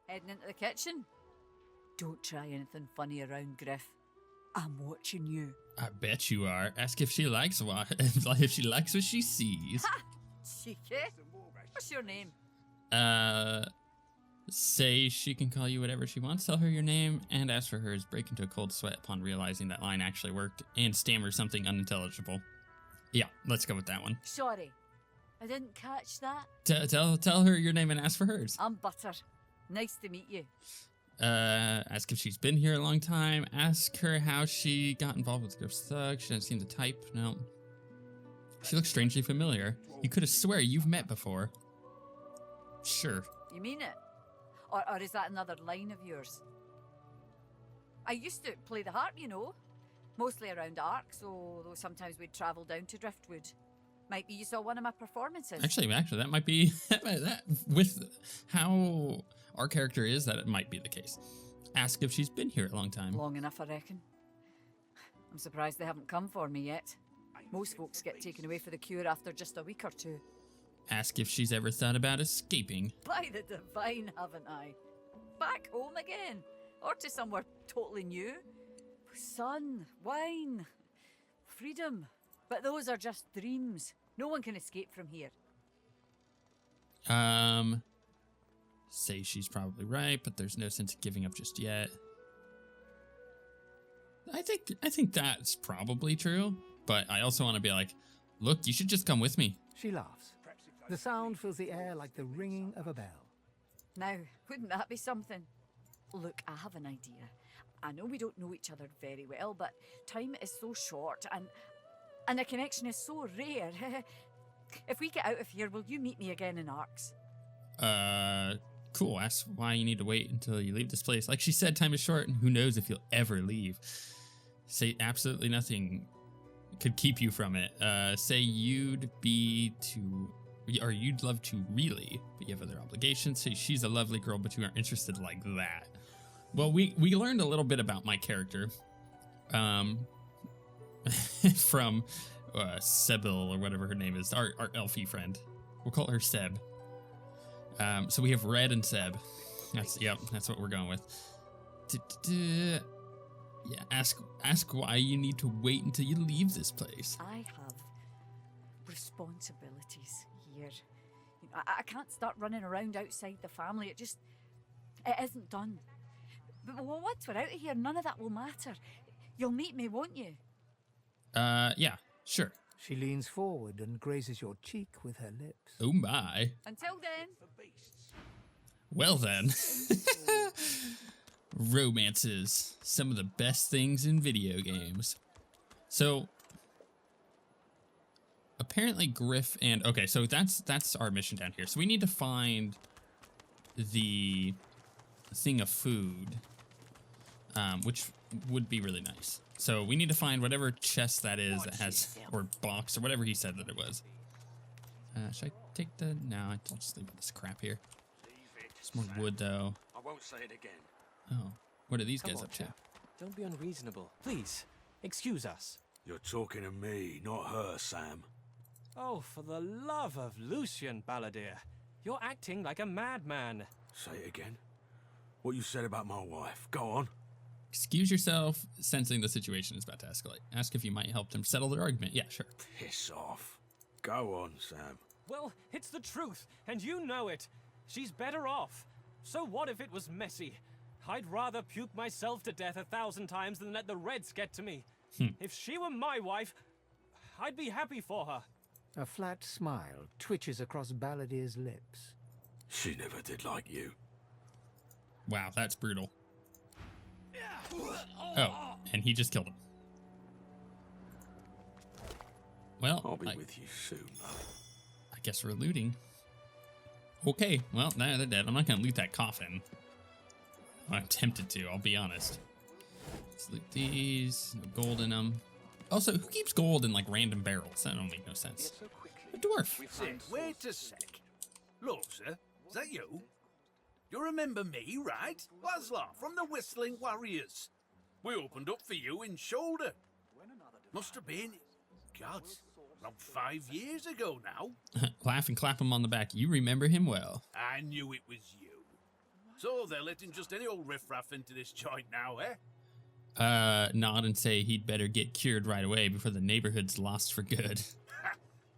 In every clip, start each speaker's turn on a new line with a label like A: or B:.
A: Heading into the kitchen? Don't try anything funny around, Griff. I'm watching you.
B: I bet you are. Ask if she likes if she likes what she sees.
A: Ha! Cheeky. What's your name?
B: Say she can call you whatever she wants. Tell her your name and ask for hers. Break into a cold sweat upon realizing that line actually worked and stammer something unintelligible. Yeah, let's go with that one.
A: Sorry, I didn't catch that.
B: Tell her your name and ask for hers.
A: I'm Butter. Nice to meet you.
B: Ask if she's been here a long time. Ask her how she got involved with Griff's thug. She doesn't seem to type. No. She looks strangely familiar. You could have swear you've met before. Sure.
A: You mean it? Or is that another line of yours? I used to play the harp, you know. Mostly around Arcs, although sometimes we'd travel down to Driftwood. Might be you saw one of my performances.
B: Actually, that might be that with how our character is, that it might be the case. Ask if she's been here a long time.
A: Long enough, I reckon. I'm surprised they haven't come for me yet. Most folks get taken away for the cure after just a week or two.
B: Ask if she's ever thought about escaping.
A: By the divine, haven't I? Back home again, or to somewhere totally new. Sun, wine, freedom. But those are just dreams. No one can escape from here.
B: Say she's probably right, but there's no sense of giving up just yet. I think that's probably true, but I also want to be like, look, you should just come with me.
C: She laughs. The sound fills the air like the ringing of a bell.
A: Now, wouldn't that be something? Look, I have an idea. I know we don't know each other very well, but time is so short and a connection is so rare. If we get out of here, will you meet me again in Arcs?
B: Cool. Ask why you need to wait until you leave this place. Like she said, time is short, and who knows if you'll ever leave. Say absolutely nothing could keep you from it. Say you'd love to really, but you have other obligations. Say she's a lovely girl, but you aren't interested like that. Well, we learned a little bit about my character, from Sebil or whatever her name is, our elfie friend. We'll call her Seb. So we have Red and Seb. That's what we're going with. Yeah, ask why you need to wait until you leave this place.
A: I have responsibilities here. You know, I can't start running around outside the family. It isn't done. But once we're out of here, none of that will matter. You'll meet me, won't you?
B: Yeah, sure.
C: She leans forward and grazes your cheek with her lips.
B: Oh my.
A: Until then.
B: Well then. Romances. Some of the best things in video games. So apparently Griff and okay, so that's our mission down here. So we need to find the thing of food, which would be really nice. So we need to find whatever chest that is that has, or box, or whatever he said that it was. Should I take the... No, I'll just leave this crap here. There's more wood, though.
D: I won't say it again.
B: Oh, what are these guys up to?
E: Don't be unreasonable. Please, excuse us.
D: You're talking to me, not her, Sam.
E: Oh, for the love of Lucian, Balladeer. You're acting like a madman.
D: Say it again. What you said about my wife. Go on.
B: Excuse yourself, sensing the situation is about to escalate. Ask if you might help them settle their argument. Yeah, sure.
D: Piss off. Go on, Sam.
E: Well, it's the truth, and you know it. She's better off. So what if it was messy? I'd rather puke myself to death 1,000 times than let the Reds get to me. If she were my wife, I'd be happy for her.
C: A flat smile twitches across Balladeer's lips.
D: She never did like you.
B: Wow, that's brutal. Oh, and he just killed him. Well,
D: I'll be with you soon, love.
B: I guess we're looting. Okay, well, they're dead. I'm not going to loot that coffin. I'm tempted to, I'll be honest. Let's loot these. No gold in them. Also, who keeps gold in, like, random barrels? That don't make no sense. A dwarf.
F: Wait a sec. Lohse, is that you? You remember me, right? Laszlo, from the Whistling Warriors. We opened up for you in Shoulder. Must have been... God, About 5 years ago now.
B: Laugh and clap him on the back. You remember him well.
F: I knew it was you. So they're letting just any old riffraff into this joint now, eh?
B: Nod and say he'd better get cured right away before the neighborhood's lost for good.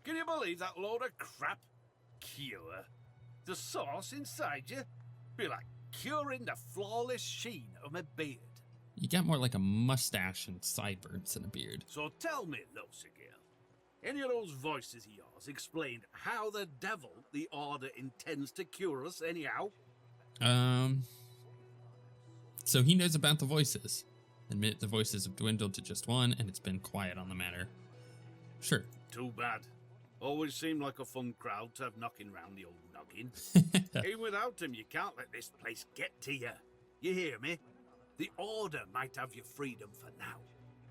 F: Can you believe that load of crap? Cure. The sauce inside you? Be like curing the flawless sheen of my beard.
B: You got more like a mustache and sideburns than a beard.
F: So tell me, Lohse girl, any of those voices of yours explained how the devil the Order intends to cure us anyhow?
B: So he knows about the voices. Admit the voices have dwindled to just one, and it's been quiet on the matter. Sure.
F: Too bad. Always seemed like a fun crowd to have knocking round the old noggin. Even without him, you can't let this place get to you. You hear me? The Order might have your freedom for now,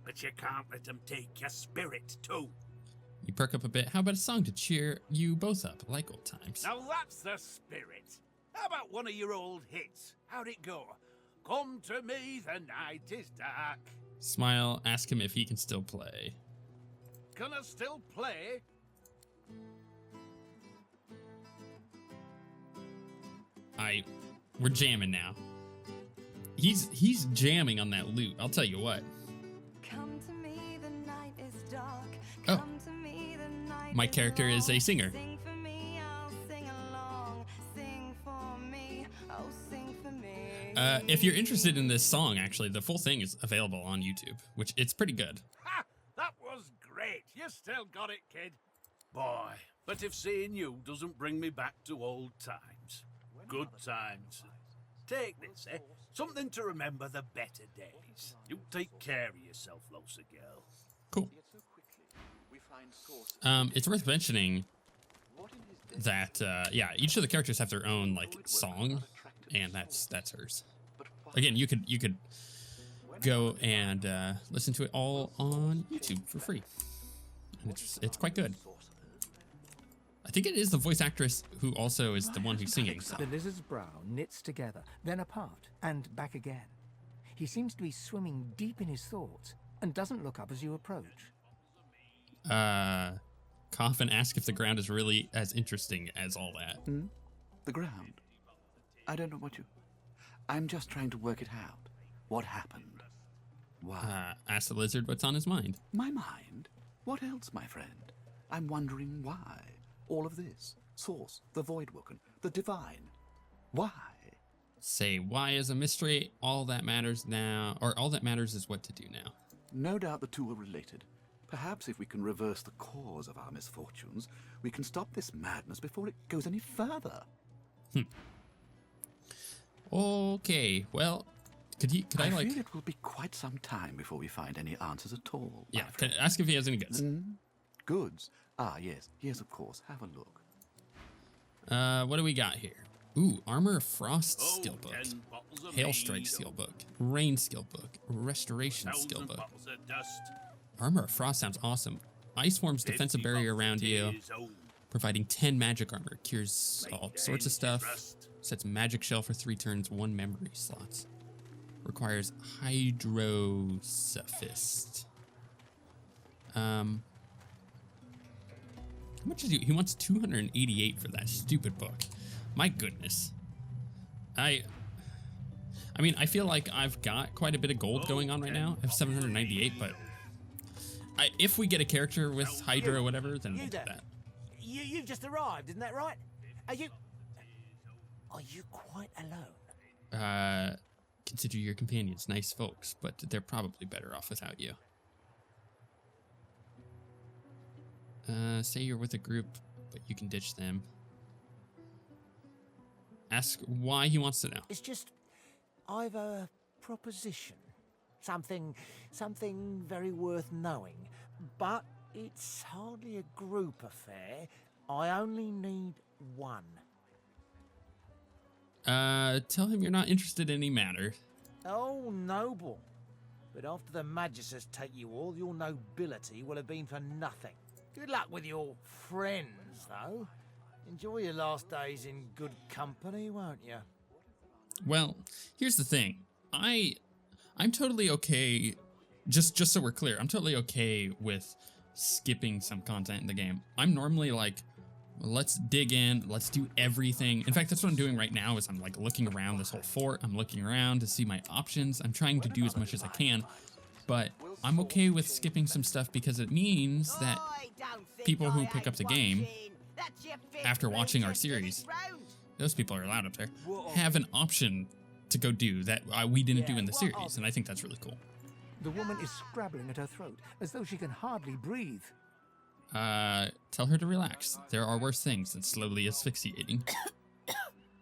F: but you can't let them take your spirit too.
B: You perk up a bit. How about a song to cheer you both up, like old times?
F: Now that's the spirit. How about one of your old hits? How'd it go? Come to me, the night is dark.
B: Smile, ask him if he can still play.
F: Can I still play?
B: We're jamming now. He's jamming on that lute, I'll tell you what.
G: Come to me, the night is dark.
B: Oh.
G: Come to me, the night
B: My
G: is
B: character is a
G: long.
B: singer.
G: Sing for me, I'll sing along. Sing for me, oh sing for me.
B: If you're interested in this song, actually, the full thing is available on YouTube, which it's pretty good.
F: Ha! That was great. You still got it, kid. Boy, but if seeing you doesn't bring me back to old times. Good times. Take this, eh? Something to remember the better days. You take care of yourself, Lohse girl.
B: Cool. It's worth mentioning that, yeah, each of the characters have their own, like, song, and that's hers. Again, you could go and listen to it all on YouTube for free. And it's quite good. I think it is the voice actress who also is the one who's singing. So.
C: The lizard's brow knits together, then apart, and back again. He seems to be swimming deep in his thoughts, and doesn't look up as you approach.
B: Cough and ask if the ground is really as interesting as all that.
H: The ground? I don't know what you... I'm just trying to work it out. What happened? Why?
B: Ask the lizard what's on his mind.
H: My mind? What else, my friend? I'm wondering why. All of this. Source, the Voidwoken, the divine. Why?
B: Say why is a mystery. All that matters now, or all that matters is what to do now.
H: No doubt the two are related. Perhaps if we can reverse the cause of our misfortunes, we can stop this madness before it goes any further.
B: Okay, well, could I like...
H: feel it will be quite some time before we find any answers at all.
B: Yeah, ask if he has any goods.
H: Goods? Ah, yes. Yes, of course. Have a look.
B: What do we got here? Ooh, Armor of Frost skill book.
F: 10 bottles of
B: Hail Strike
F: mead,
B: skill book. Rain skill book. Restoration skill
F: 1,000
B: book.
F: bottles of dust.
B: Armor of Frost sounds awesome. Ice forms defensive
F: 50
B: barrier
F: bottles of
B: around you,
F: tears, oh,
B: providing 10 magic armor. Cures all sorts of stuff.
F: rust.
B: Sets magic shell for 3 turns, 1 memory slots. Requires Hydrosophist. How much is he wants 288 for that stupid book. My goodness. I mean, I feel like I've got quite a bit of gold going on right now. I have 798, but if we get a character with Hydra or whatever, then we'll do that.
I: You've just arrived, isn't that right? Are you quite alone?
B: Consider your companions nice folks, but they're probably better off without you. Say you're with a group, but you can ditch them. Ask why he wants to know.
I: It's just, I've a proposition. Something very worth knowing. But it's hardly a group affair. I only need one.
B: Tell him you're not interested in any matter.
I: Oh, noble. But after the Magisters take you all, your nobility will have been for nothing. Good luck with your friends, though. Enjoy your last days in good company, won't you?
B: Well, here's the thing. I'm totally okay, just so we're clear, I'm totally okay with skipping some content in the game. I'm normally like, let's dig in, let's do everything. In fact, that's what I'm doing right now is I'm like looking around this whole fort. I'm looking around to see my options. I'm trying to do as much as I can, but I'm okay with skipping some stuff because it means that people who pick up the game after watching our series, those people are allowed up there, have an option to go do that we didn't do in the series, and I think that's really cool.
C: The woman is scrabbling at her throat, as though she can hardly breathe.
B: Tell her to relax. There are worse things than slowly asphyxiating.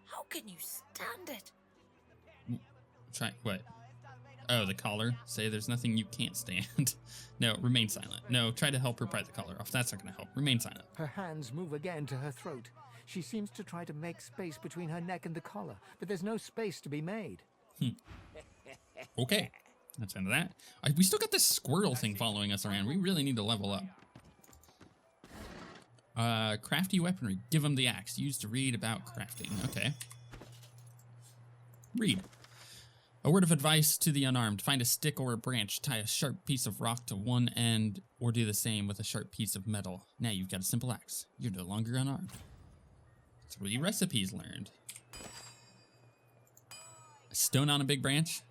A: How can you stand it?
B: Try what? Oh, the collar. Say there's nothing you can't stand. No, remain silent. No, try to help her pry the collar off. That's not going to help. Remain silent.
C: Her hands move again to her throat. She seems to try to make space between her neck and the collar, but there's no space to be made.
B: Okay, that's the end of that. We still got this squirrel thing following us around. We really need to level up. Crafty weaponry. Give him the axe. Used to read about crafting. Okay. Read. A word of advice to the unarmed. Find a stick or a branch. Tie a sharp piece of rock to one end, or do the same with a sharp piece of metal. Now you've got a simple axe. You're no longer unarmed. 3 recipes learned. A stone on a big branch.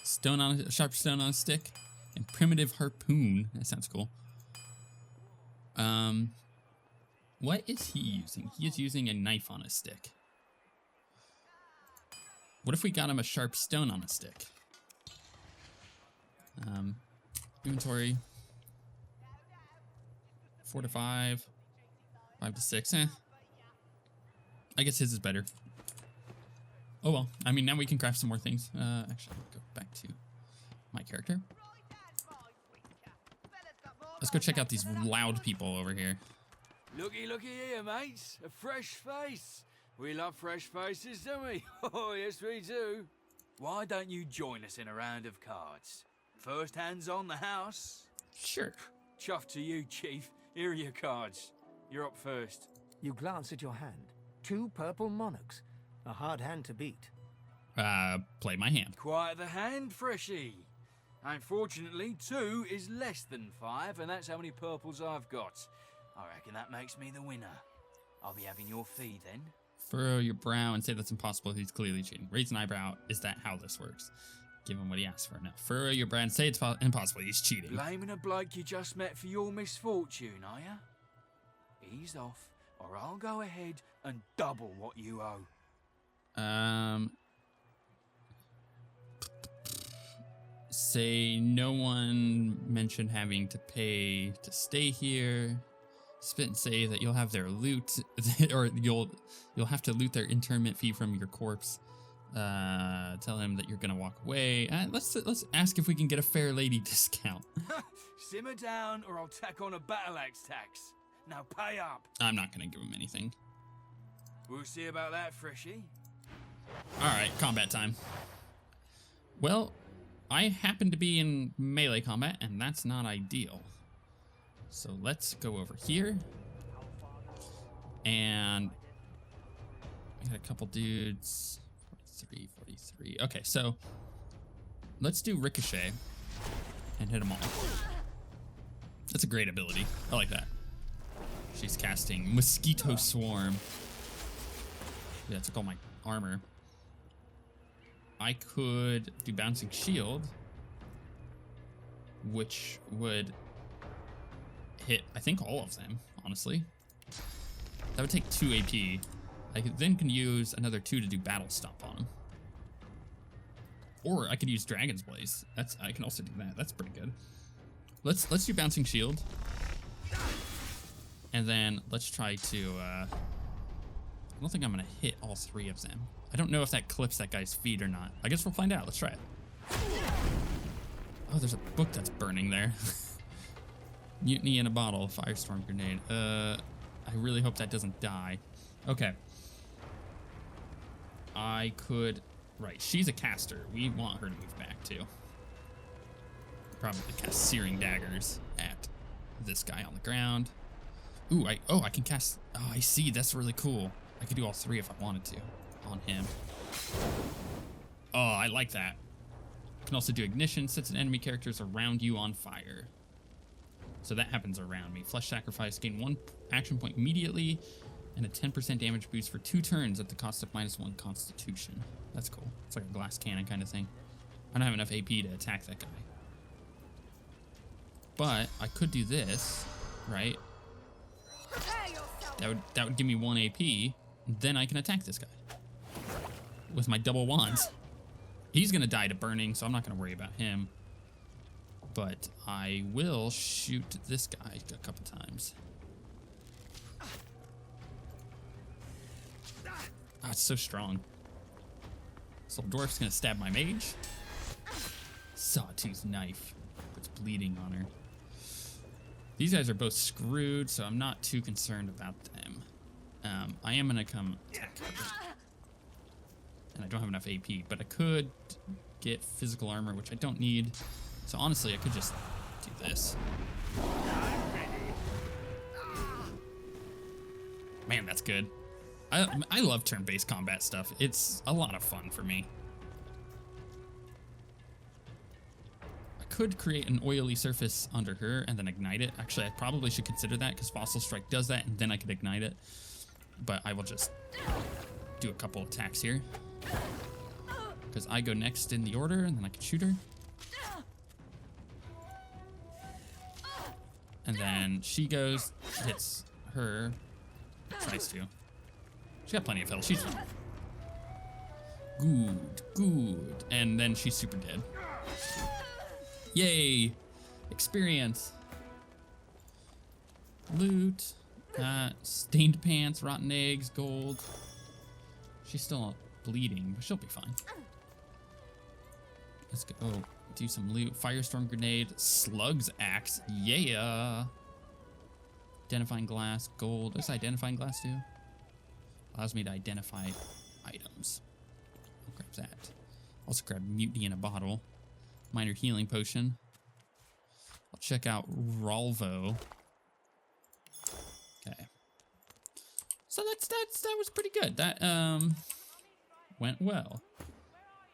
B: A sharp stone on a stick. And primitive harpoon. That sounds cool. What is he using? He is using a knife on a stick. What if we got him a sharp stone on a stick? Inventory. 4 to 5. 5 to 6. I guess his is better. Oh well. I mean, now we can craft some more things. Actually, I'll go back to my character. Let's go check out these loud people over here.
J: Looky here, mates. A fresh face. We love fresh faces, don't we? Oh, yes, we do. Why don't you join us in a round of cards? First hands on the house.
B: Sure.
J: Chuff to you, Chief. Here are your cards. You're up first.
C: You glance at your hand. 2 purple monarchs. A hard hand to beat.
B: Play my hand.
J: Quite the hand, Freshie. Unfortunately, 2 is less than 5, and that's how many purples I've got. I reckon that makes me the winner. I'll be having your fee then.
B: Furrow your brow and say that's impossible. He's clearly cheating. Raise an eyebrow. Is that how this works? Give him what he asked for. No. Furrow your brow and say it's impossible. He's cheating.
J: Blaming a bloke you just met for your misfortune, are ya? Ease off, or I'll go ahead and double what you owe.
B: Say no one mentioned having to pay to stay here. Spit and say that you'll have their loot, or you'll have to loot their interment fee from your corpse. Tell him that you're gonna walk away. Let's ask if we can get a fair lady discount.
J: Simmer down, or I'll tack on a battle axe tax. Now pay up.
B: I'm not gonna give him anything.
J: We'll see about that, Freshie.
B: All right, combat time. Well, I happen to be in melee combat, and that's not ideal. So let's go over here. And we got a couple dudes. 43. Okay, so let's do Ricochet and hit them all. That's a great ability. I like that. She's casting Mosquito Swarm. Yeah, took all my armor. I could do Bouncing Shield, which would hit, I think, all of them, honestly. That would take 2 AP. I can use another 2 to do Battle Stomp on them. Or I could use Dragon's Blaze. I can also do that. That's pretty good. Let's do Bouncing Shield. And then let's try to, I don't think I'm gonna hit all 3 of them. I don't know if that clips that guy's feet or not. I guess we'll find out. Let's try it. Oh, there's a book that's burning there. Mutiny in a bottle, firestorm grenade. I really hope that doesn't die. Okay. I could, right, she's a caster. We want her to move back too. Probably cast Searing Daggers at this guy on the ground. Ooh, I can cast, oh, I see, that's really cool. I could do all 3 if I wanted to on him. Oh, I like that. You can also do Ignition, sets an enemy characters around you on fire. So that happens around me. Flesh Sacrifice, gain 1 action point immediately, and a 10% damage boost for 2 turns at the cost of -1 Constitution. That's cool. It's like a glass cannon kind of thing. I don't have enough AP to attack that guy. But I could do this, right? That would give me 1 AP. Then I can attack this guy with my double wands. He's gonna die to burning, so I'm not gonna worry about him. But I will shoot this guy a couple times. Ah, it's so strong. This little dwarf's gonna stab my mage. Sawtooth knife. It's bleeding on her. These guys are both screwed, so I'm not too concerned about them. I am gonna come attack her. And I don't have enough AP, but I could get physical armor, which I don't need. So honestly, I could just do this. Man, that's good. I love turn-based combat stuff. It's a lot of fun for me. I could create an oily surface under her and then ignite it. Actually, I probably should consider that because Fossil Strike does that, and then I could ignite it. But I will just do a couple attacks here. Because I go next in the order, and then I can shoot her. And then she goes, hits her, tries to. She got plenty of health. She's fine. Good, good. And then she's super dead. Yay! Experience. Loot. Stained pants, rotten eggs, gold. She's still bleeding, but she'll be fine. Let's go do some loot. Firestorm grenade, slug's axe. Yeah. Identifying glass, gold. What's identifying glass do? Allows me to identify items. I'll grab that. Also grab mutiny in a bottle. Minor healing potion. I'll check out Ralvo. Okay. So that was pretty good. That went well.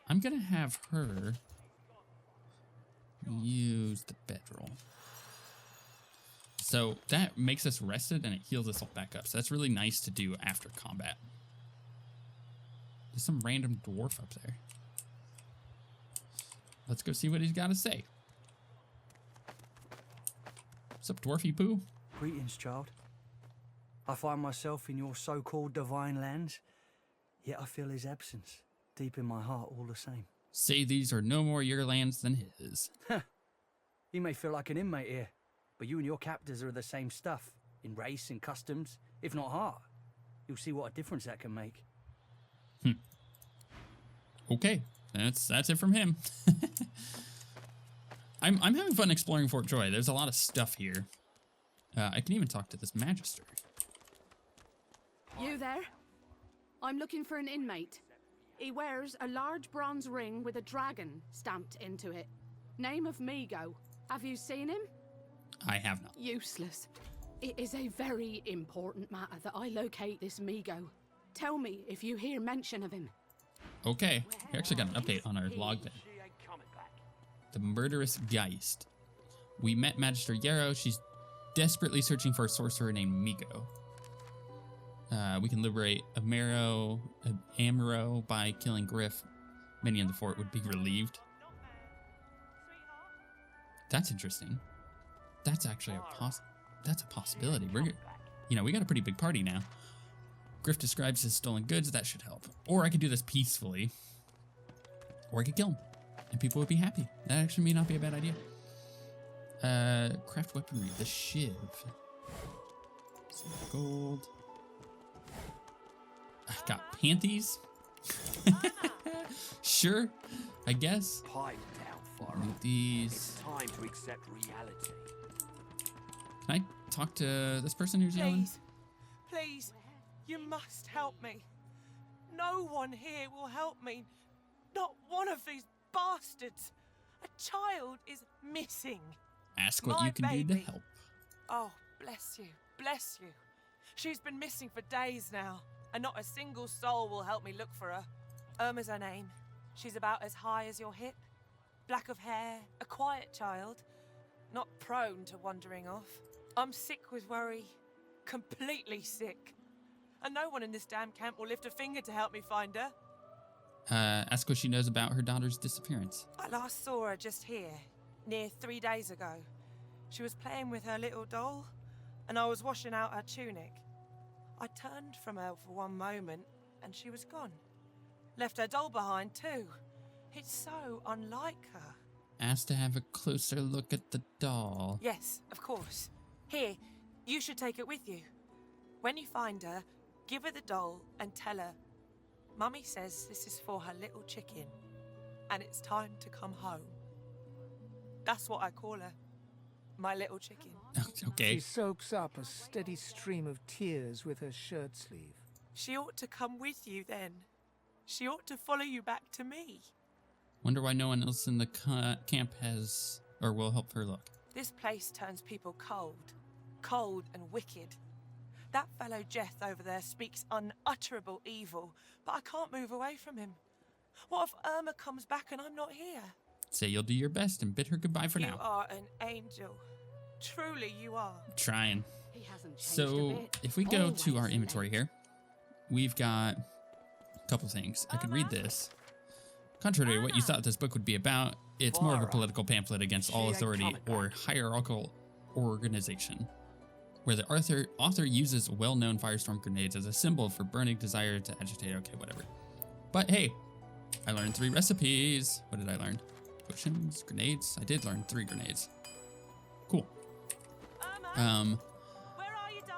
B: I'm gonna have her use the bedroll. So that makes us rested and it heals us all back up. So that's really nice to do after combat. There's some random dwarf up there. Let's go see what he's got to say. What's up, dwarfy poo?
K: Greetings, child. I find myself in your so-called divine lands, yet I feel his absence deep in my heart all the same.
B: Say these are no more your lands than his.
K: You may feel like an inmate here, but you and your captors are the same stuff, in race and customs, if not heart. You'll see what a difference that can make.
B: Okay, that's it from him. I'm having fun exploring Fort Joy. There's a lot of stuff here. I can even talk to this magister.
L: You there? I'm looking for an inmate. He wears a large bronze ring with a dragon stamped into it. Name of Migo. Have you seen him?
B: I have not.
L: Useless. It is a very important matter that I locate this Migo. Tell me if you hear mention of him.
B: Okay, we actually got an update on our log there. The murderous Geist. We met Magister Yarrow. She's desperately searching for a sorcerer named Migo. We can liberate Amaro by killing Griff. Many in the fort would be relieved. That's interesting. That's actually a possibility. We got a pretty big party now. Griff describes his stolen goods. That should help. Or I could do this peacefully. Or I could kill him, and people would be happy. That actually may not be a bad idea. Craft weaponry. The shiv. Some gold. I got panties. Sure, I guess.
M: Pipe down,
B: Move these.
M: It's time to accept reality.
B: Can I talk to this person who's yelling?
N: Please, you must help me. No one here will help me. Not one of these bastards. A child is missing.
B: Ask what
N: My
B: you can do
N: baby.
B: to help.
N: Oh, bless you, bless you. She's been missing for days now, and not a single soul will help me look for her. Irma's her name. She's about as high as your hip. Black of hair, a quiet child. not prone to wandering off. I'm sick with worry. Completely sick. And no one in this damn camp will lift a finger to help me find her.
B: Ask what she knows about her daughter's disappearance.
N: I last saw her just here, near 3 days ago. She was playing with her little doll, and I was washing out her tunic. I turned from her for one moment, and she was gone. Left her doll behind, too. It's so unlike her.
B: Asked to have a closer look at the doll.
N: Yes, of course. Here, you should take it with you. When you find her, give her the doll and tell her, Mummy says this is for her little chicken, and it's time to come home. That's what I call her. My little chicken.
B: Okay.
C: She soaks up a steady stream of tears with her shirt sleeve.
N: She ought to come with you then. She ought to follow you back to me.
B: Wonder why no one else in the camp has or will help her look.
N: This place turns people cold. Cold and wicked. That fellow Jeth over there speaks unutterable evil, but I can't move away from him. What if Irma comes back and I'm not here?
B: Say you'll do your best and bid her goodbye for now.
N: You are an angel. Truly you are.
B: Trying.
L: He hasn't changed a
B: So
L: bit.
B: if we go
L: Always
B: to our
L: late.
B: inventory here, we've got a couple things. I could read this. Contrary to what you thought this book would be about, it's more of a political pamphlet against all authority or hierarchical organization, where the author uses well-known firestorm grenades as a symbol for burning desire to agitate. Okay, whatever. But hey, I learned 3 recipes. What did I learn? Potions, grenades. I did learn 3 grenades. Cool.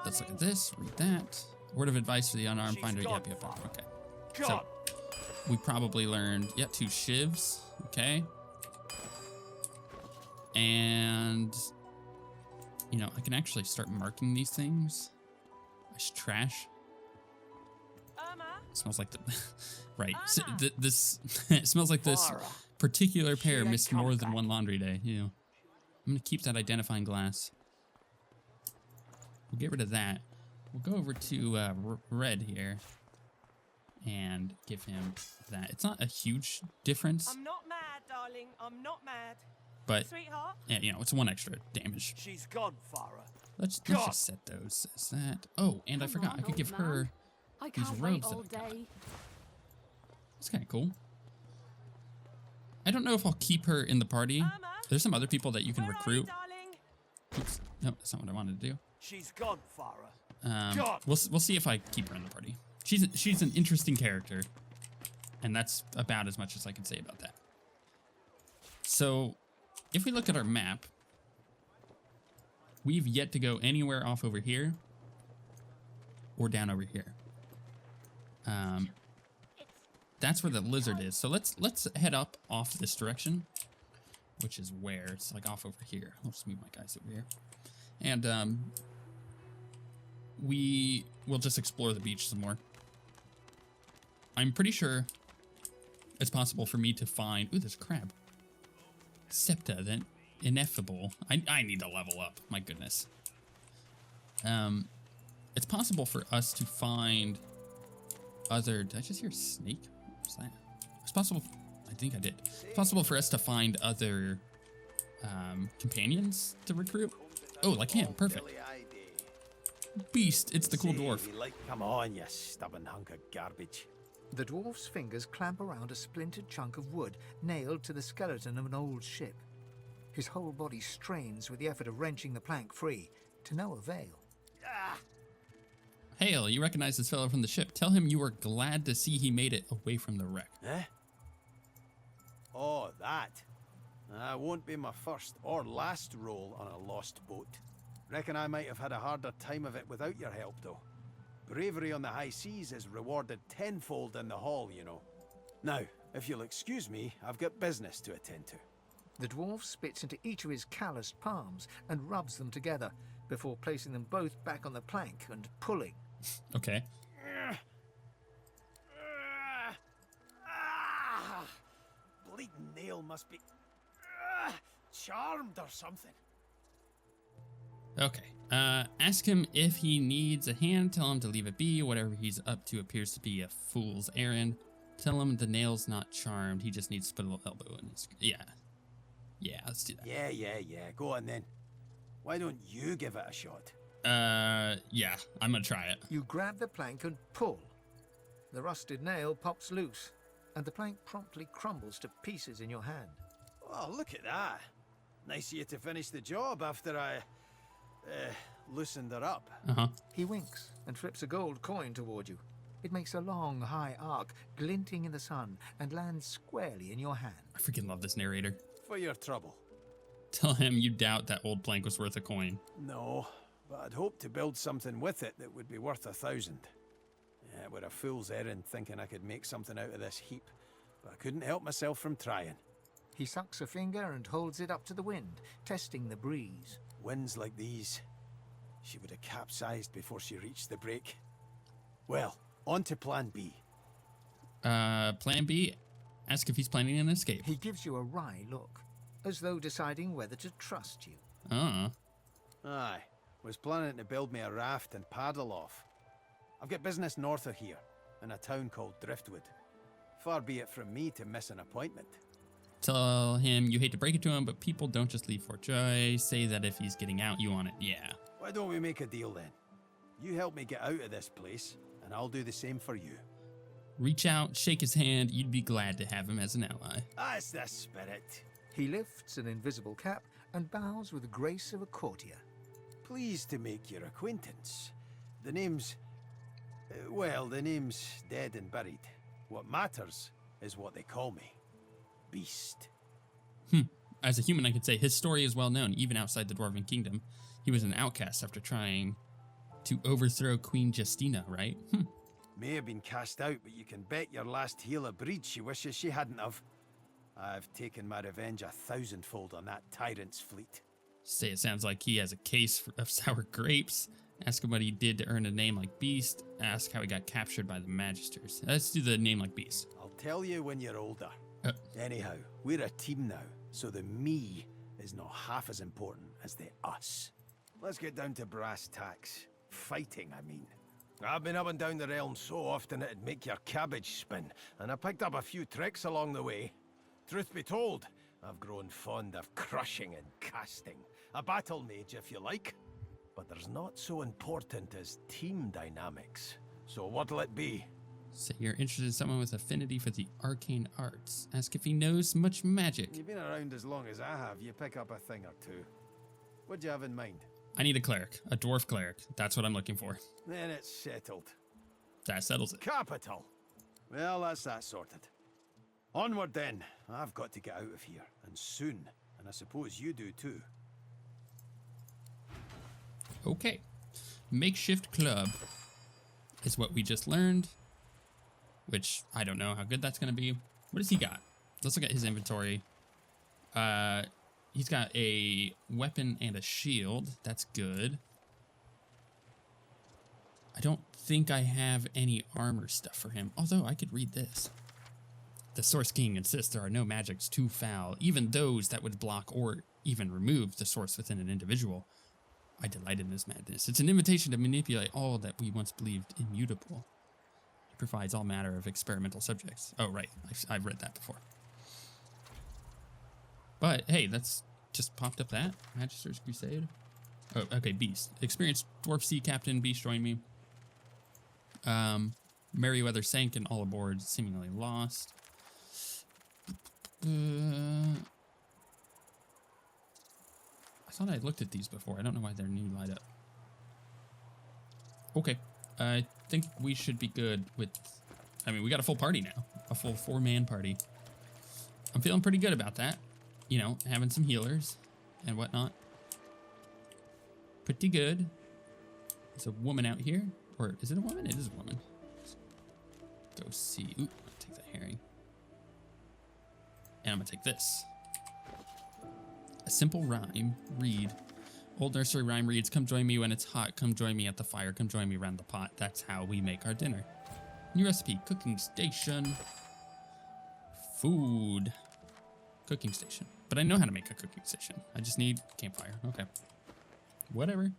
B: Let's look at this. Read that. Word of advice for the unarmed finder. Yep. Okay. So we probably learned 2 shivs. Okay. And you know, I can actually start marking these things as trash. It smells like the right. So this it smells like this particular pair missed more than one laundry day. You know, I'm gonna keep that identifying glass. We'll get rid of that. We'll go over to Red here and give him that. It's not a huge difference.
N: I'm not mad, darling. I'm not mad.
B: But
N: Sweetheart?
B: yeah, you know, it's 1 extra damage.
M: She's gone, Farah.
B: Let's just set those as that. Oh, and I forgot I could give her these robes that I got. That's kind of cool. I don't know if I'll keep her in the party. There's some other people that you can recruit. Oops, nope, that's not what I wanted to do.
M: She's gone, Farah.
B: We'll see if I keep her in the party. She's an interesting character, and that's about as much as I can say about that. So, if we look at our map, we've yet to go anywhere off over here or down over here. That's where the lizard is. So let's head up off this direction, which is where it's like off over here. I'll just move my guys over here, and we will just explore the beach some more. I'm pretty sure it's possible for me to find. Ooh, there's a crab. Septa, then ineffable. I need to level up. My goodness. It's possible for us to find other. Did I just hear a snake? What's that? It's possible. I think I did. It's possible for us to find other companions to recruit. Oh, like him. Perfect. Beast. It's the cool dwarf.
I: Come on, you stubborn hunk of garbage.
C: The dwarf's fingers clamp around a splintered chunk of wood nailed to the skeleton of an old ship. His whole body strains with the effort of wrenching the plank free, to no avail.
B: Hale, you recognize this fellow from the ship. Tell him you were glad to see he made it away from the wreck.
I: Eh? Oh, that. Won't be my first or last roll on a lost boat. Reckon I might have had a harder time of it without your help, though. Bravery on the high seas is rewarded tenfold in the hall, you know. Now, if you'll excuse me, I've got business to attend to.
C: The dwarf spits into each of his calloused palms and rubs them together before placing them both back on the plank and pulling.
B: Okay.
I: Bleeding nail must be charmed or something.
B: Okay. Ask him if he needs a hand. Tell him to leave it be. Whatever he's up to appears to be a fool's errand. Tell him the nail's not charmed. He just needs to put a little elbow in his... Yeah. Yeah, let's do that.
M: Yeah. Go on then. Why don't you give it a shot?
B: Yeah, I'm gonna try it.
C: You grab the plank and pull. The rusted nail pops loose, and the plank promptly crumbles to pieces in your hand.
M: Oh, look at that. Nice of you to finish the job after I, loosened her up.
C: He winks and flips a gold coin toward you. It makes a long, high arc, glinting in the sun, and lands squarely in your hand.
B: I freaking love this narrator.
M: For your trouble.
B: Tell him you doubt that old plank was worth a coin.
M: No, but I'd hoped to build something with it that would be worth 1,000. Yeah, it were a fool's errand thinking I could make something out of this heap, but I couldn't help myself from trying.
C: He sucks a finger and holds it up to the wind, testing the breeze.
M: Winds like these, she would have capsized before she reached the break. Well, on to plan B.
B: Plan B? Ask if he's planning an escape.
C: He gives you a wry look, as though deciding whether to trust you.
M: Aye, was planning to build me a raft and paddle off. I've got business north of here, in a town called Driftwood. Far be it from me to miss an appointment.
B: Tell him you hate to break it to him, but people don't just leave for joy. Say that if he's getting out, you want it. Yeah.
M: Why don't we make a deal then? You help me get out of this place, and I'll do the same for you.
B: Reach out, shake his hand. You'd be glad to have him as an ally.
M: That's the spirit.
C: He lifts an invisible cap and bows with the grace of a courtier.
M: Pleased to make your acquaintance. The name's... well, the name's dead and buried. What matters is what they call me. Beast.
B: As a human, I could say his story is well known, even outside the Dwarven Kingdom. He was an outcast after trying to overthrow Queen Justina, right?
M: May have been cast out, but you can bet your last heel of breed she wishes she hadn't have. I've taken my revenge 1,000-fold on that tyrant's fleet.
B: Say it sounds like he has a case of sour grapes. Ask him what he did to earn a name like Beast. Ask how he got captured by the Magisters. Let's do the name like Beast.
M: I'll tell you when you're older. Anyhow, we're a team now, so the me is not half as important as the us. Let's get down to brass tacks. Fighting, I mean. I've been up and down the realm so often it'd make your cabbage spin, and I picked up a few tricks along the way. Truth be told, I've grown fond of crushing and casting. A battle mage, if you like. But there's not so important as team dynamics. So what'll it be?
B: Say you're interested in someone with affinity for the arcane arts. Ask if he knows much magic.
M: You've been around as long as I have. You pick up a thing or two. What do you have in mind?
B: I need a cleric. A dwarf cleric. That's what I'm looking for.
M: Then it's settled.
B: That settles it.
M: Capital. Well, that's that sorted. Onward then. I've got to get out of here. And soon. And I suppose you do too.
B: Okay. Makeshift club is what we just learned. Which, I don't know how good that's going to be. What does he got? Let's look at his inventory. He's got a weapon and a shield. That's good. I don't think I have any armor stuff for him. Although, I could read this. The Source King insists there are no magics too foul, even those that would block or even remove the source within an individual. I delight in his madness. It's an invitation to manipulate all that we once believed immutable. Provides all matter of experimental subjects. Oh, right. I've read that before. But, hey, that's just popped up that. Magister's Crusade. Oh, okay, Beast. Experienced Dwarf Sea Captain Beast joined me. Merryweather sank and all aboard seemingly lost. I thought I looked at these before. I don't know why they're new light up. Okay. I think we should be good with... I mean, we got a full party now. A full 4-man party. I'm feeling pretty good about that. You know, having some healers and whatnot. Pretty good. There's a woman out here. Or is it a woman? It is a woman. Let's go see. Ooh, I'll take that herring. And I'm going to take this. A simple rhyme. Read. Old nursery rhyme reads, come join me when it's hot, come join me at the fire, come join me around the pot. That's how we make our dinner. New recipe, cooking station. Food. Cooking station. But I know how to make a cooking station. I just need campfire. Okay. Whatever.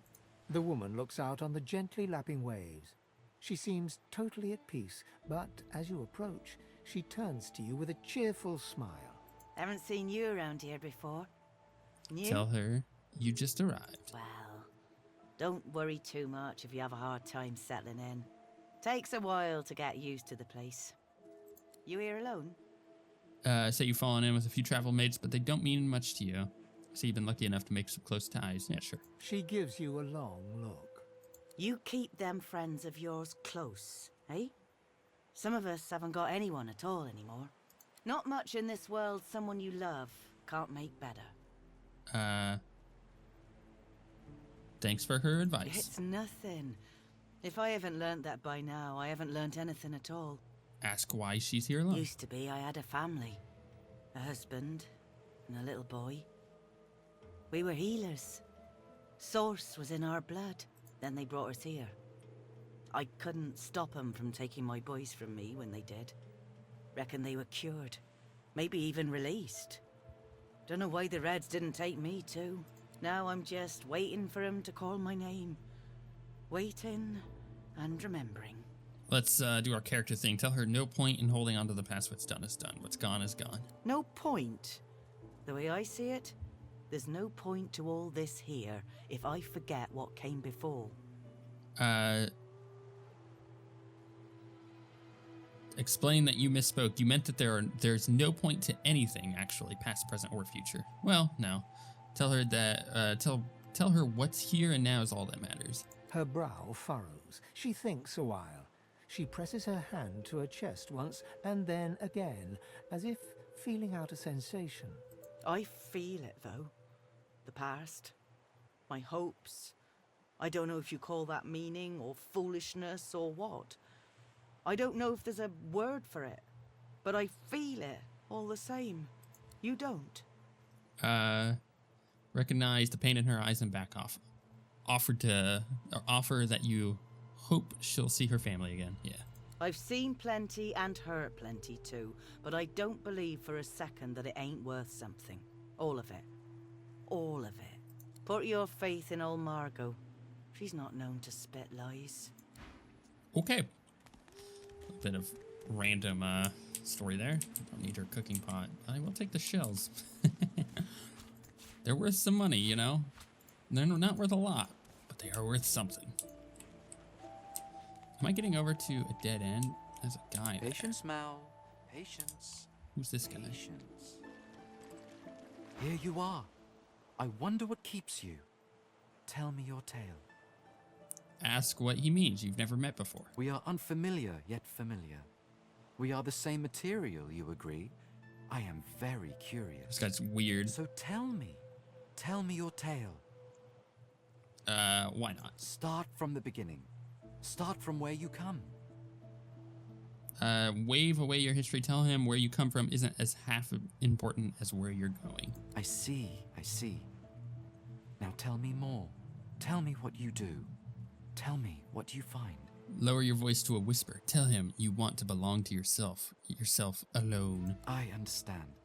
C: The woman looks out on the gently lapping waves. She seems totally at peace, but as you approach, she turns to you with a cheerful smile.
O: Haven't seen you around here before. New?
B: Tell her you just arrived.
O: Well, don't worry too much if you have a hard time settling in. Takes a while to get used to the place. You here alone?
B: Say you've fallen in with a few travel mates, but they don't mean much to you. So you've been lucky enough to make some close ties. Yeah, sure.
C: She gives you a long look.
O: You keep them friends of yours close, eh? Some of us haven't got anyone at all anymore. Not much in this world someone you love can't make better.
B: Thanks for her advice.
O: It's nothing. If I haven't learnt that by now, I haven't learnt anything at all.
B: Ask why she's here alone.
O: Used to be I had a family. A husband and a little boy. We were healers. Source was in our blood. Then they brought us here. I couldn't stop them from taking my boys from me when they did. Reckon they were cured. Maybe even released. Don't know why the Reds didn't take me too. Now I'm just waiting for them to call my name. Waiting and remembering.
B: Let's do our character thing. Tell her no point in holding on to the past. What's done is done. What's gone is gone.
O: No point. The way I see it, there's no point to all this here if I forget what came before.
B: Explain that you misspoke. You meant that there's no point to anything, actually, past, present, or future. Well, no. Tell her that, tell her what's here and now is all that matters.
C: Her brow furrows. She thinks a while. She presses her hand to her chest once and then again, as if feeling out a sensation.
O: I feel it, though. The past. My hopes. I don't know if you call that meaning or foolishness or what. I don't know if there's a word for it, but I feel it all the same. You don't?
B: Recognize the pain in her eyes and back off. Offer that you hope she'll see her family again. Yeah.
O: I've seen plenty and heard plenty too, but I don't believe for a second that it ain't worth something. All of it. All of it. Put your faith in old Margot. She's not known to spit lies.
B: Okay. A bit of random story there. Don't need her cooking pot. I will take the shells. They're worth some money, you know? They're not worth a lot, but they are worth something. Am I getting over to a dead end? There's a guy there.
P: Patience, Mal. Patience.
B: Who's this guy?
P: Patience. Here you are. I wonder what keeps you. Tell me your tale.
B: Ask what he means. You've never met before.
P: We are unfamiliar, yet familiar. We are the same material, you agree? I am very curious.
B: This guy's weird.
P: So tell me your tale.
B: Why not?
P: Start from the beginning. Start from where you come.
B: Wave away your history. Tell him where you come from isn't as half important as where you're going.
P: I see. Now tell me more. Tell me what you do. Tell me what you find.
B: Lower your voice to a whisper. Tell him you want to belong to yourself alone.
P: I understand.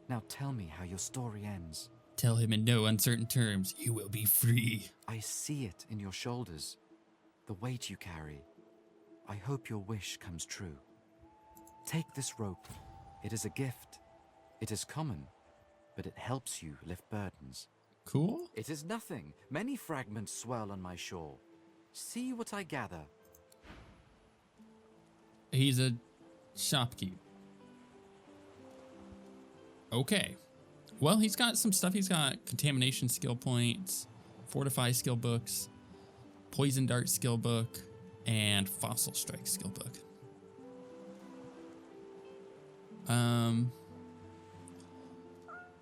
P: Now tell me how your story ends.
B: Tell him in no uncertain terms, you will be free.
P: I see it in your shoulders. The weight you carry. I hope your wish comes true. Take this rope. It is a gift. It is common, but it helps you lift burdens.
B: Cool.
P: It is nothing. Many fragments swirl on my shore. See what I gather.
B: He's a shopkeep. Okay. Well, he's got some stuff. He's got contamination skill points, fortify skill books, poison dart skill book, and fossil strike skill book.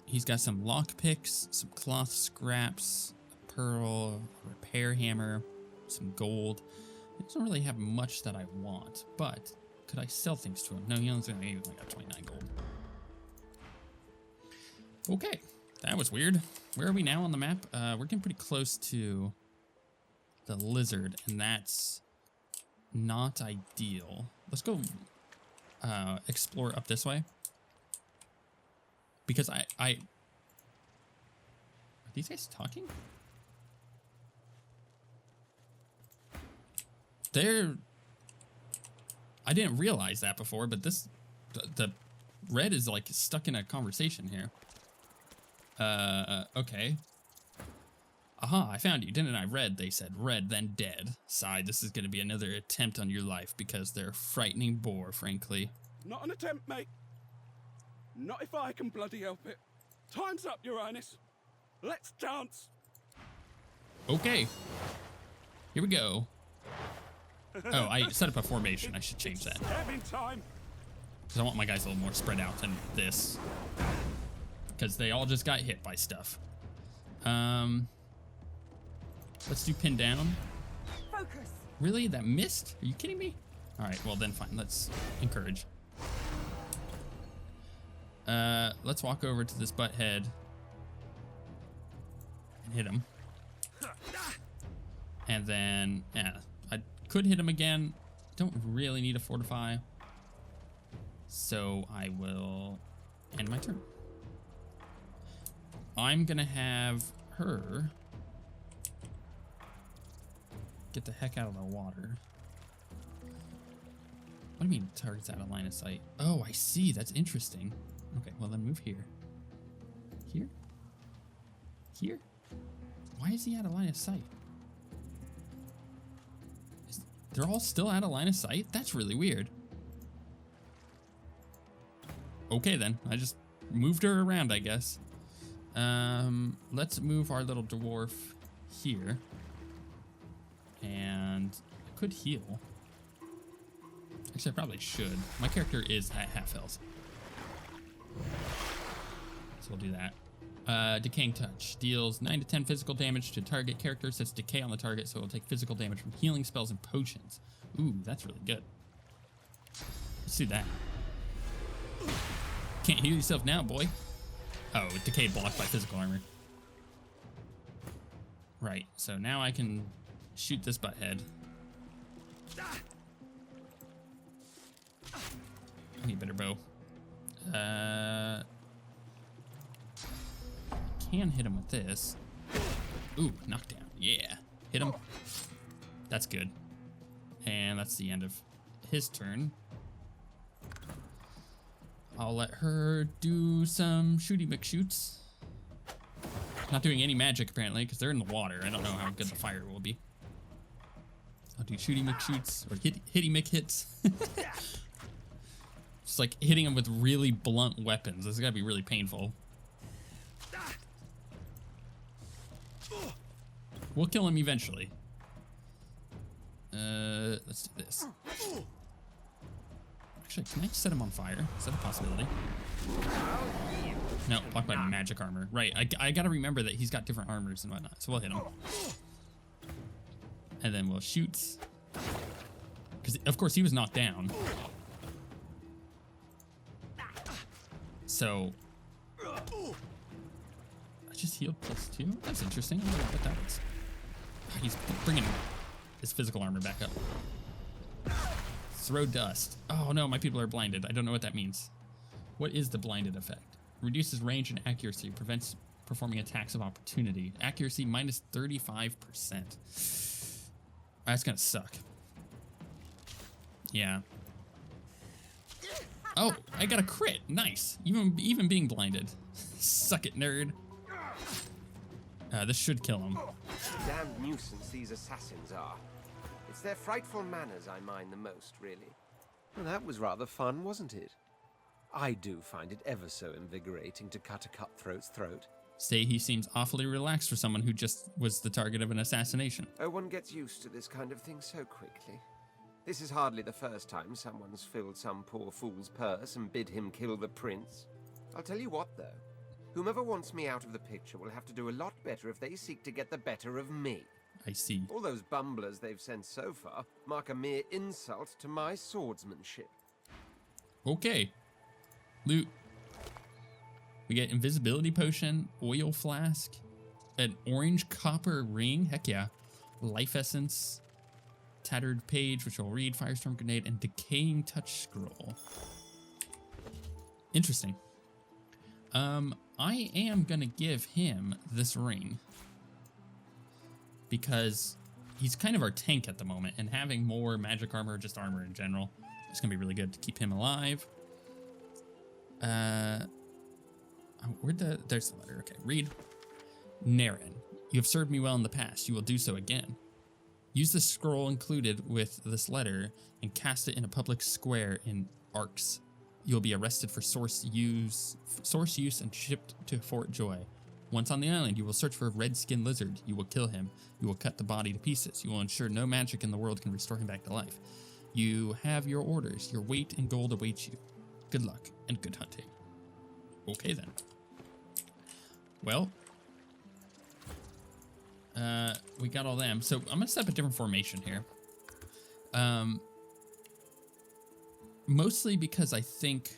B: He's got some lock picks, some cloth scraps, a pearl, a repair hammer, some gold. He doesn't really have much that I want, but could I sell things to him? No, he only got 29 gold. Okay, that was weird. Where are we now on the map? We're getting pretty close to the lizard, and that's not ideal. Let's go explore up this way. Because are these guys talking? I didn't realize that before, but the Red is like stuck in a conversation here. Okay. Aha, I found you, didn't I? Red, they said. Red, then dead. Sighed, this is going to be another attempt on your life because they're a frightening bore, frankly.
Q: Not an attempt, mate. Not if I can bloody help it. Time's up, Your Highness. Let's dance.
B: Okay. Here we go. Oh, I set up a formation. I should change that.
Q: Stabbing time.
B: Because I want my guys a little more spread out than this. Because they all just got hit by stuff. Let's do pin down.
G: Focus.
B: Really? That missed? Are you kidding me? All right, well then fine. Let's encourage. Let's walk over to this butt head and hit him. And then, yeah, I could hit him again. Don't really need a fortify. So I will end my turn. I'm gonna have her get the heck out of the water. What do you mean target's out of line of sight? Oh, I see. That's interesting. Okay, well then move here. Here? Here? Why is he out of line of sight? They're all still out of line of sight? That's really weird. Okay then, I just moved her around, I guess. Let's move our little dwarf here. And I could heal. Actually, I probably should. My character is at half health. So we'll do that. Decaying Touch. Deals 9 to 10 physical damage to target character. Sets decay on the target, so it'll take physical damage from healing spells and potions. Ooh, that's really good. Let's do that. Can't heal yourself now, boy. Oh, decay blocked by physical armor. Right, so now I can shoot this butt head. I need a better bow. Can hit him with this. Ooh, knockdown. Yeah. Hit him. That's good. And that's the end of his turn. I'll let her do some shooty McShoots. Not doing any magic apparently, because they're in the water. I don't know how good the fire will be. I'll do shooty McShoots or hitty McHits. Just like hitting him with really blunt weapons. This is gotta be really painful. We'll kill him eventually. Let's do this. Actually, can I set him on fire? Is that a possibility? No, blocked by magic armor. Right, I gotta remember that he's got different armors and whatnot, so we'll hit him. And then we'll shoot. Because, of course, he was knocked down. So... I just healed +2? That's interesting. I wonder what that is. He's bringing his physical armor back up. Throw dust. Oh no, my people are blinded. I don't know what that means. What is the blinded effect? Reduces range and accuracy. Prevents performing attacks of opportunity. Accuracy minus 35%. That's gonna suck. Yeah. Oh, I got a crit. Nice. Even being blinded. Suck it, nerd. This should kill him.
R: Damned nuisance these assassins are. It's their frightful manners I mind the most, really. Well, that was rather fun, wasn't it? I do find it ever so invigorating to cut a cutthroat's throat.
B: Say he seems awfully relaxed for someone who just was the target of an assassination.
R: Oh, one gets used to this kind of thing so quickly. This is hardly the first time someone's filled some poor fool's purse and bid him kill the prince. I'll tell you what, though. Whomever wants me out of the picture will have to do a lot better if they seek to get the better of me.
B: I see.
R: All those bumblers they've sent so far mark a mere insult to my swordsmanship.
B: Okay. Loot. We get invisibility potion, oil flask, an orange copper ring. Heck yeah. Life essence, tattered page, which I'll read, firestorm grenade, and decaying touch scroll. Interesting. I am gonna give him this ring because he's kind of our tank at the moment, and having more magic armor, just armor in general, is gonna be really good to keep him alive. There's the letter. Okay, read. Naren, you have served me well in the past. You will do so again. Use the scroll included with this letter and cast it in a public square in Arx. You'll be arrested for source use and shipped to Fort Joy. Once on the island, you will search for a red-skinned lizard. You will kill him. You will cut the body to pieces. You will ensure no magic in the world can restore him back to life. You have your orders. Your weight in gold awaits you. Good luck and good hunting. Okay then. Well, we got all them. So I'm gonna set up a different formation here. Mostly because I think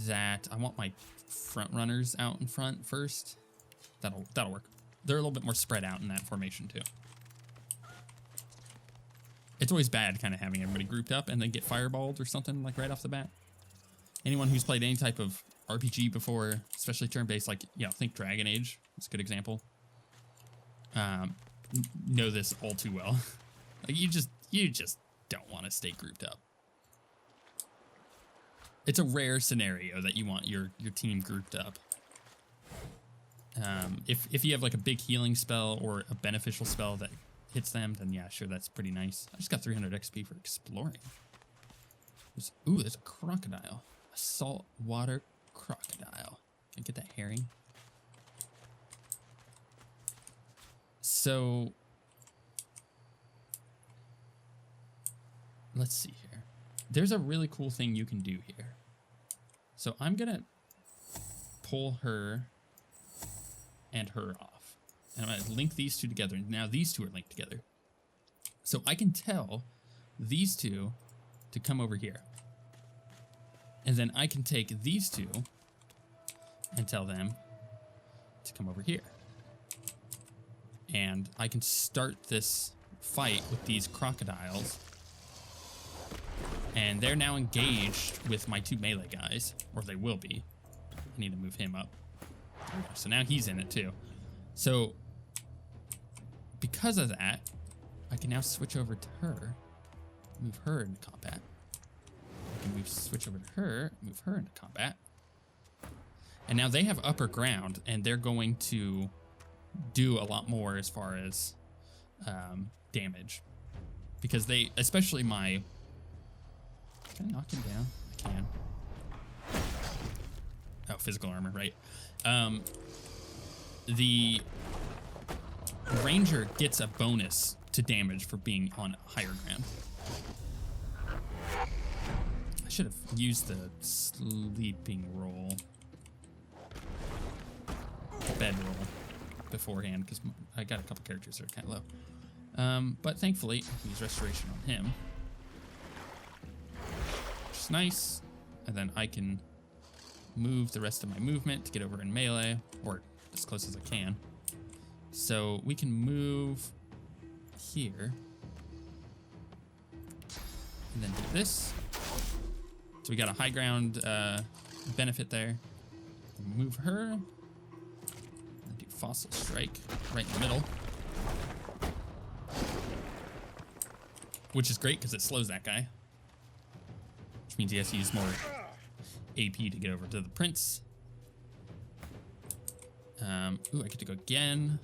B: that I want my front runners out in front first. That'll work. They're a little bit more spread out in that formation too. It's always bad kind of having everybody grouped up and then get fireballed or something like right off the bat. Anyone who's played any type of RPG before, especially turn-based, like, think Dragon Age, it's a good example. Know this all too well. Like you just don't want to stay grouped up. It's a rare scenario that you want your team grouped up. If you have like a big healing spell or a beneficial spell that hits them, then yeah, sure, that's pretty nice. I just got 300 XP for exploring. There's a crocodile. A saltwater crocodile. Can I get that herring? So let's see here. There's a really cool thing you can do here. So I'm gonna pull her and her off. And I'm gonna link these two together. Now these two are linked together. So I can tell these two to come over here. And then I can take these two and tell them to come over here. And I can start this fight with these crocodiles. And they're now engaged with my two melee guys, or they will be. I need to move him up. There we go. So now he's in it too. So because of that, I can now switch over to her, move her into combat. I can switch over to her, move her into combat. And now they have upper ground, and they're going to do a lot more as far as damage. Because they, especially my... Can I knock him down? I can. Oh, physical armor, right. The ranger gets a bonus to damage for being on higher ground. I should have used the sleeping roll. Bed roll beforehand, because I got a couple characters that are kind of low. But thankfully, I can use restoration on him. Which is nice. And then I can move the rest of my movement to get over in melee, or as close as I can. So we can move here. And then do this. So we got a high ground benefit there. Move her. And do Fossil Strike right in the middle. Which is great because it slows that guy. Which means he has to use more AP to get over to the prince. Ooh, I get to go again.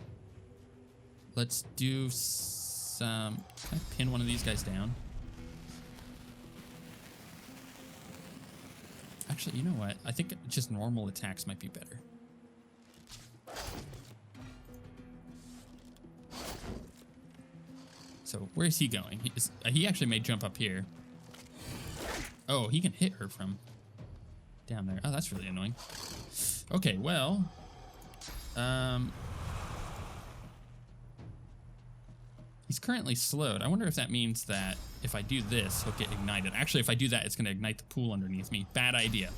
B: Let's do some... Can I pin one of these guys down? Actually, you know what? I think just normal attacks might be better. So where is he going? He actually may jump up here. Oh, he can hit her from down there. Oh, that's really annoying. Okay, well... he's currently slowed. I wonder if that means that if I do this, he'll get ignited. Actually, if I do that, it's going to ignite the pool underneath me. Bad idea.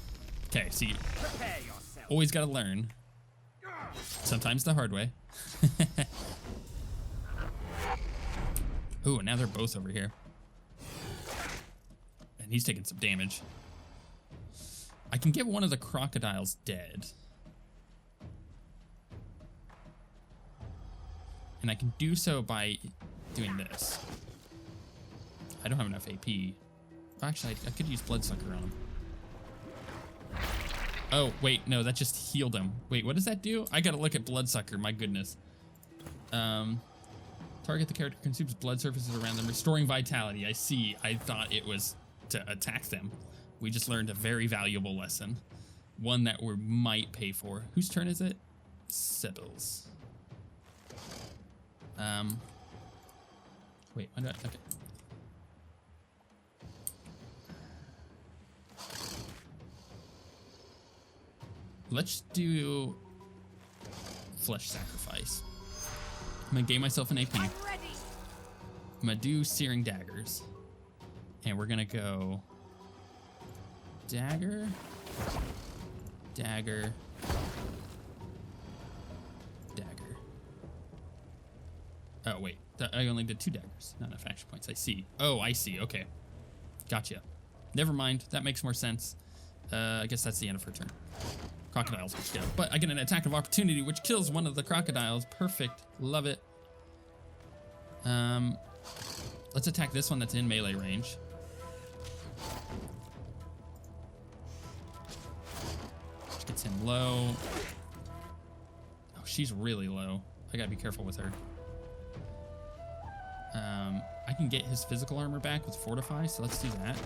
B: Okay, see, always got to learn. Sometimes the hard way. Ooh, now they're both over here. And he's taking some damage. I can get one of the crocodiles dead. And I can do so by doing this. I don't have enough AP. Actually, I could use Bloodsucker on him. Oh, wait, no, that just healed him. Wait, what does that do? I gotta look at Bloodsucker, my goodness. Target the character consumes blood surfaces around them, restoring vitality. I see. I thought it was to attack them. We just learned a very valuable lesson. One that we might pay for. Whose turn is it? Sebille's. Wait, why do I, okay. Let's do flesh sacrifice. I'm gonna gain myself an AP. I'm gonna do searing daggers. And we're gonna go dagger, dagger, dagger. Oh, wait. I only did 2 daggers. Not enough action points. I see. Oh, I see. Okay. Gotcha. Never mind. That makes more sense. I guess that's the end of her turn. Crocodiles which go. But I get an attack of opportunity, which kills one of the crocodiles. Perfect. Love it. Let's attack this one that's in melee range. Which gets him low. Oh, she's really low. I gotta be careful with her. I can get his physical armor back with Fortify, so let's do that.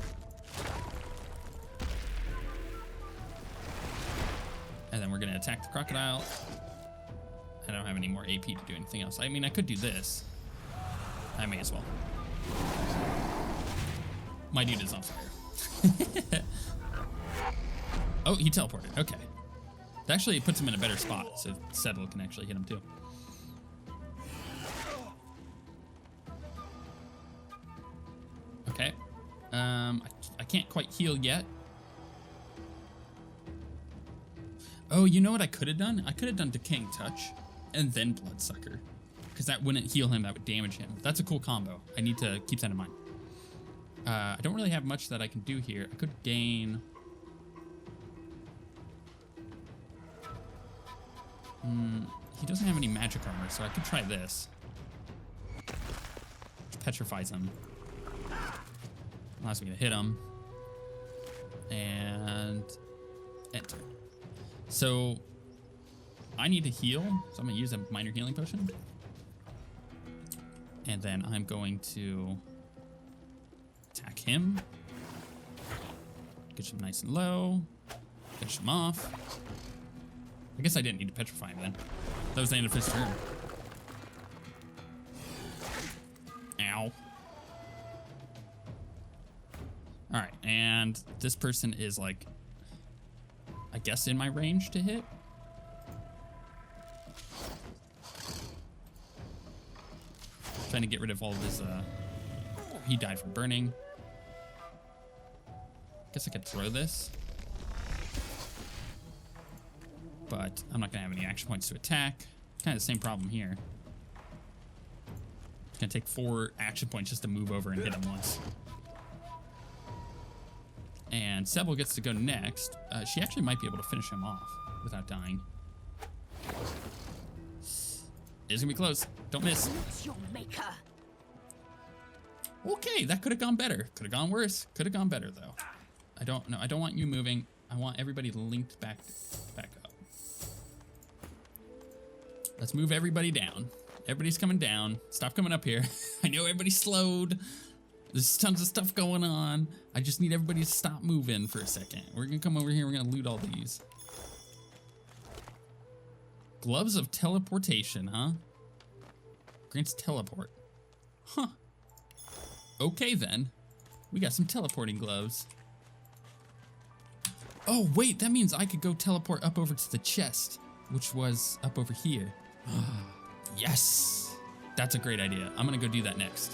B: And then we're gonna attack the crocodile. I don't have any more AP to do anything else. I mean, I could do this. I may as well. My dude is on fire. Oh, he teleported. Okay. That actually puts him in a better spot, so Settle can actually hit him too. Okay. I can't quite heal yet. Oh, you know what I could have done? I could have done Decaying Touch and then Bloodsucker, because that wouldn't heal him, that would damage him. That's a cool combo. I need to keep that in mind. I don't really have much that I can do here. I could gain... he doesn't have any magic armor, so I could try this. Which petrifies him. Allows me to hit him. And enter. So I need to heal, so I'm gonna use a minor healing potion. And then I'm going to attack him. Get him nice and low. Finish him off. I guess I didn't need to petrify him then. That was the end of his turn. Ow. All right, and this person is like, I guess in my range to hit. Trying to get rid of all of his, he died from burning. Guess I could throw this. But I'm not gonna have any action points to attack. Kind of the same problem here. It's gonna take 4 action points just to move over and hit him once. And Sebille gets to go next. She actually might be able to finish him off without dying. It's gonna be close. Don't miss.
A: It's your maker.
B: Okay, that could have gone better. Could have gone worse. Could have gone better though. I don't know. I don't want you moving. I want everybody linked back up. Let's move everybody down. Everybody's coming down. Stop coming up here. I know everybody's slowed. There's tons of stuff going on. I just need everybody to stop moving for a second. We're gonna come over here. We're gonna loot all these. Gloves of teleportation, huh? Grants teleport. Huh. Okay then. We got some teleporting gloves. Oh wait, that means I could go teleport up over to the chest, which was up over here. Yes! That's a great idea. I'm gonna go do that next.